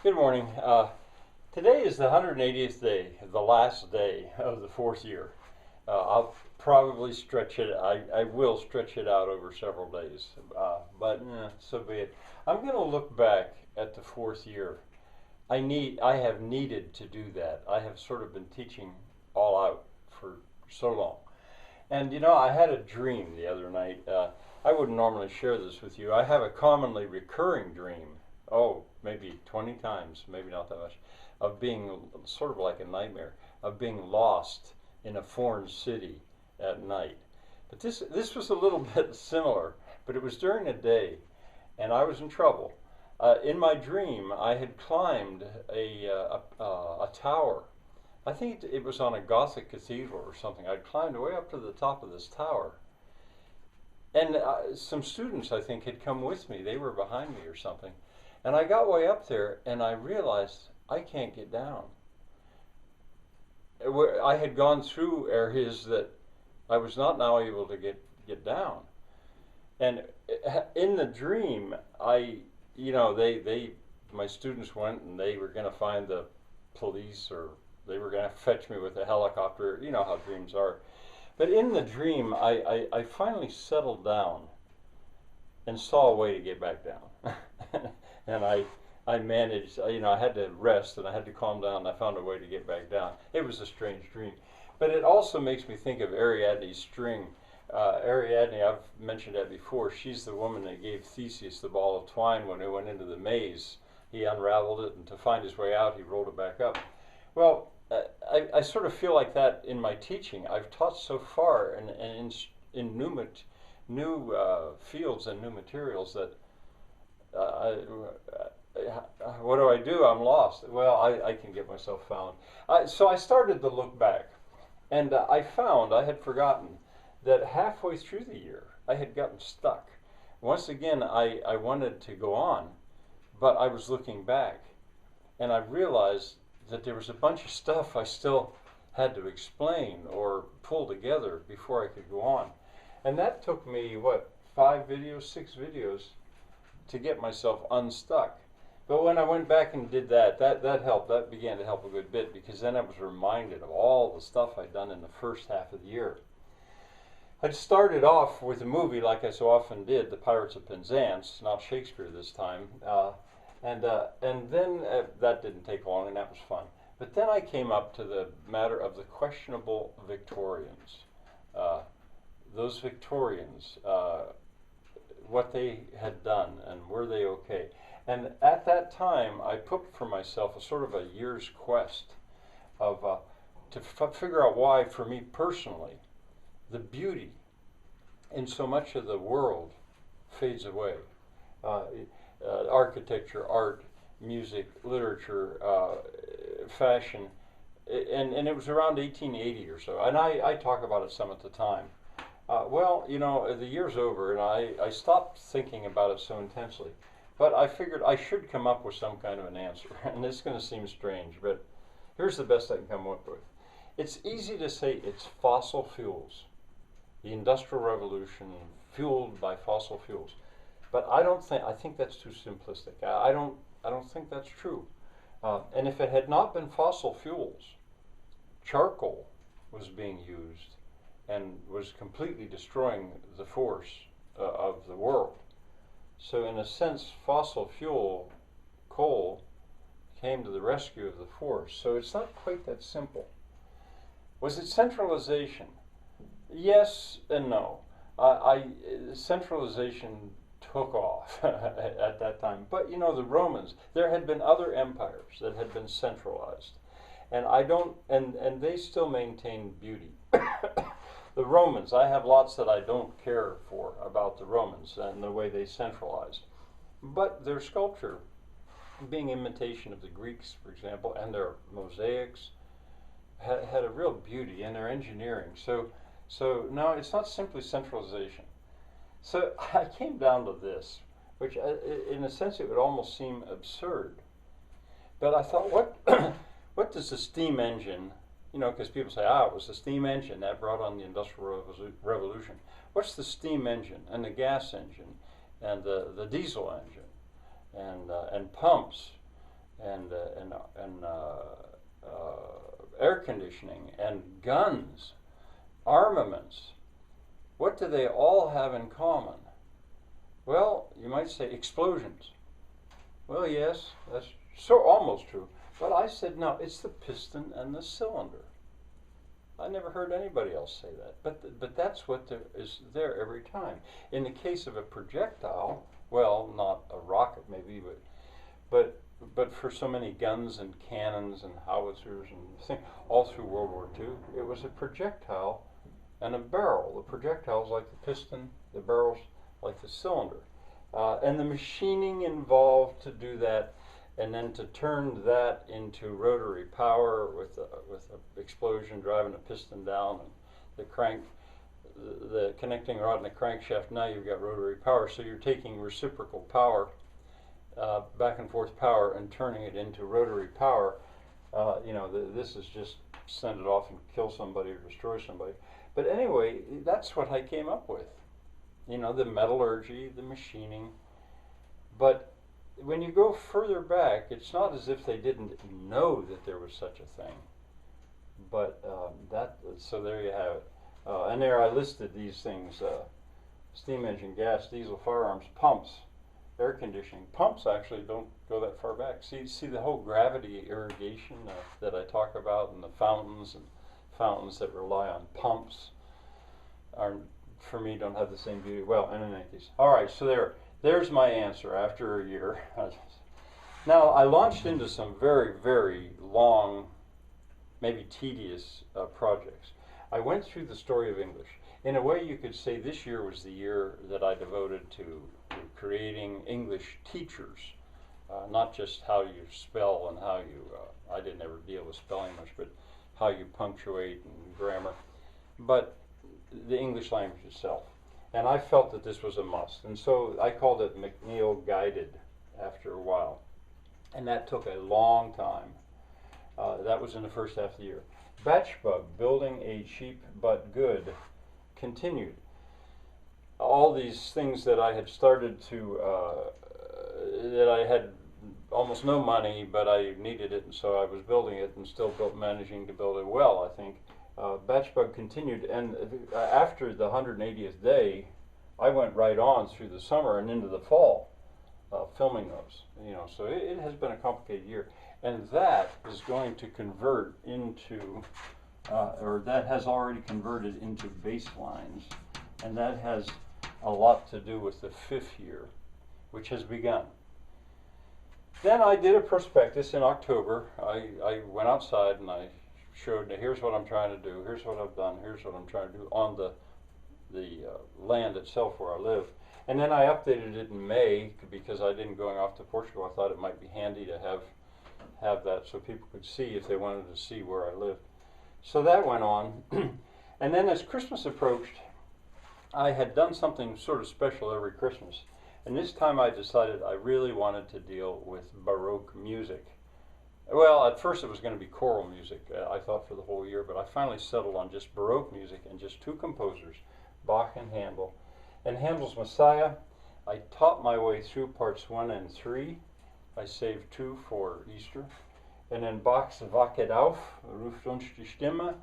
Good morning. Today is the 180th day, the last day of the fourth year. I'll probably stretch it, I will stretch it out over several days, but so be it. I'm going to look back at the fourth year. I have needed to do that. I have sort of been teaching all out for so long. And I had a dream the other night. I wouldn't normally share this with you. I have a commonly recurring dream, maybe 20 times, maybe not that much, of being sort of like a nightmare, of being lost in a foreign city at night. But this was a little bit similar, but it was during the day, and I was in trouble. In my dream, I had climbed a tower. I think it was on a Gothic cathedral or something. I'd climbed way up to the top of this tower. And some students, I think, had come with me. They were behind me or something. And I got way up there, and I realized I can't get down. I had gone through areas that I was not now able to get down. And in the dream, my students went and they were going to find the police, or they were going to fetch me with a helicopter. You know how dreams are. But in the dream, I finally settled down and saw a way to get back down. And I managed, I had to rest and I had to calm down, and I found a way to get back down. It was a strange dream. But it also makes me think of Ariadne's string. Ariadne, I've mentioned that before, she's the woman that gave Theseus the ball of twine when he went into the maze. He unraveled it, and to find his way out, he rolled it back up. Well, I sort of feel like that in my teaching. I've taught so far and in new fields and new materials that what do? I'm lost. Well, I can get myself found. So I started to look back, and I found I had forgotten that halfway through the year I had gotten stuck. Once again, I wanted to go on, but I was looking back, and I realized that there was a bunch of stuff I still had to explain or pull together before I could go on. And that took me, 6 videos to get myself unstuck. But when I went back and did that helped. That began to help a good bit, because then I was reminded of all the stuff I'd done in the first half of the year. I'd started off with a movie, like I so often did, The Pirates of Penzance, not Shakespeare this time. And then that didn't take long, and that was fun. But then I came up to the matter of the questionable Victorians. Those Victorians, what they had done, and were they okay? And at that time, I put for myself a sort of a year's quest of to figure out why, for me personally, the beauty in so much of the world fades away. Architecture, art, music, literature, fashion, and it was around 1880 or so, and I talk about it some at the time. The year's over, and I stopped thinking about it so intensely, but I figured I should come up with some kind of an answer, and it's going to seem strange, but here's the best I can come up with. It's easy to say it's fossil fuels, the Industrial Revolution fueled by fossil fuels. But I think that's too simplistic. I don't think that's true. And if it had not been fossil fuels, charcoal was being used and was completely destroying the force of the world. So in a sense, fossil fuel, coal, came to the rescue of the force. So it's not quite that simple. Was it centralization? Yes and no. Centralization took off at that time. But the Romans, there had been other empires that had been centralized. And they still maintained beauty. The Romans, I have lots that I don't care for about the Romans and the way they centralized. But their sculpture, being imitation of the Greeks, for example, and their mosaics, had a real beauty, and their engineering. So no, it's not simply centralization. So I came down to this, which in a sense it would almost seem absurd. But I thought, what does the steam engine, because people say, it was the steam engine that brought on the Industrial Revolution. What's the steam engine and the gas engine and the diesel engine and pumps conditioning and guns, armaments. What do they all have in common? Well, you might say explosions. Well, yes, that's almost true. But I said, no, it's the piston and the cylinder. I never heard anybody else say that. But that's what is there every time. In the case of a projectile, well, not a rocket maybe, but for so many guns and cannons and howitzers and things, all through World War II, it was a projectile and a barrel. The projectile's like the piston, the barrel's like the cylinder. And the machining involved to do that, and then to turn that into rotary power with a explosion driving a piston down and the crank, the connecting rod and the crankshaft. Now you've got rotary power, so you're taking reciprocal power, back and forth power, and turning it into rotary power. This is just send it off and kill somebody or destroy somebody. But anyway, that's what I came up with. The metallurgy, the machining. But when you go further back, it's not as if they didn't know that there was such a thing. But so there you have it. And there I listed these things: steam engine, gas, diesel, firearms, pumps, air conditioning. Pumps actually don't go that far back. See the whole gravity irrigation that I talk about, and the fountains that rely on pumps are, for me, don't have the same beauty. Well, in any case. All right, so there's my answer after a year. Now, I launched into some very, very long, maybe tedious projects. I went through the story of English. In a way, you could say this year was the year that I devoted to creating English teachers, not just how you spell and how you, I didn't ever deal with spelling much, but how you punctuate and grammar, but the English language itself. And I felt that this was a must. And so I called it McNeil Guided after a while. And that took a long time. That was in the first half of the year. Batchbug, Building a Cheap but Good, continued. All these things that I had started to, that I had almost no money, but I needed it, and so I was building it and still managing to build it well, I think. Batchbug continued, and after the 180th day, I went right on through the summer and into the fall, filming those. So it has been a complicated year, and that is going to convert into, or that has already converted into baselines, and that has a lot to do with the 5th year, which has begun. Then I did a prospectus in October. I went outside and I showed, here's what I'm trying to do, here's what I've done, here's what I'm trying to do on the land itself where I live. And then I updated it in May because I didn't going off to Portugal. I thought it might be handy to have that so people could see if they wanted to see where I lived. So that went on. And then as Christmas approached, I had done something sort of special every Christmas. And this time I decided I really wanted to deal with Baroque music. Well, at first it was going to be choral music, I thought, for the whole year, but I finally settled on just Baroque music and just 2 composers, Bach and Handel. And Handel's Messiah, I taught my way through parts 1 and 3. I saved 2 for Easter. And then Bach's Wachet auf, Ruft uns die Stimme,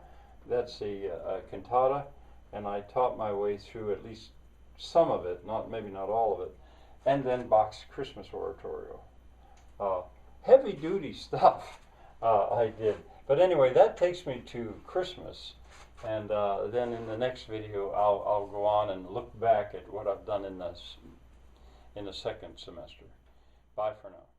that's a cantata, and I taught my way through at least some of it, maybe not all of it. And then Bach's Christmas Oratorio. Heavy duty stuff I did. But anyway, that takes me to Christmas. And then in the next video, I'll go on and look back at what I've done in the 2nd semester. Bye for now.